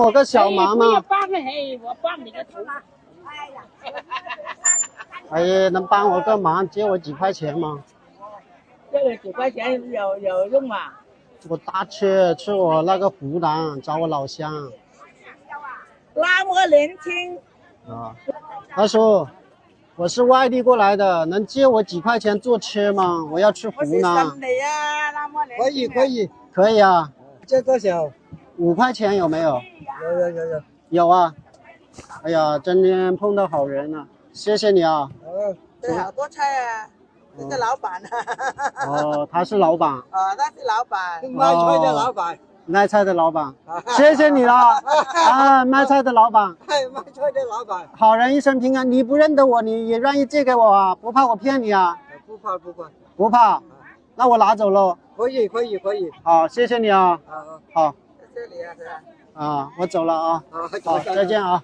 我个小忙吗？不帮我帮你个头。哎，能帮我个忙，借我几块钱吗？这个几块钱有用吗？我打车去我那个湖南找我老乡。那么年轻啊，大叔，我是外地过来的，能借我几块钱坐车吗？我要去湖南。可以，可以啊。借多少？5块钱有没有？有。有啊。哎呀，今天碰到好人了，谢谢你啊。这好多菜啊，这个老板啊。哦，他是老板。他是老板，卖菜的老板。卖菜的老板，谢谢你了啊！卖菜的老板，卖菜的老板，好人一生平安。你不认得我，你也愿意借给我啊？不怕我骗你啊？不怕，那我拿走喽。可以。好，谢谢你啊。好，谢谢你啊，啊，我走了啊。好，再见啊。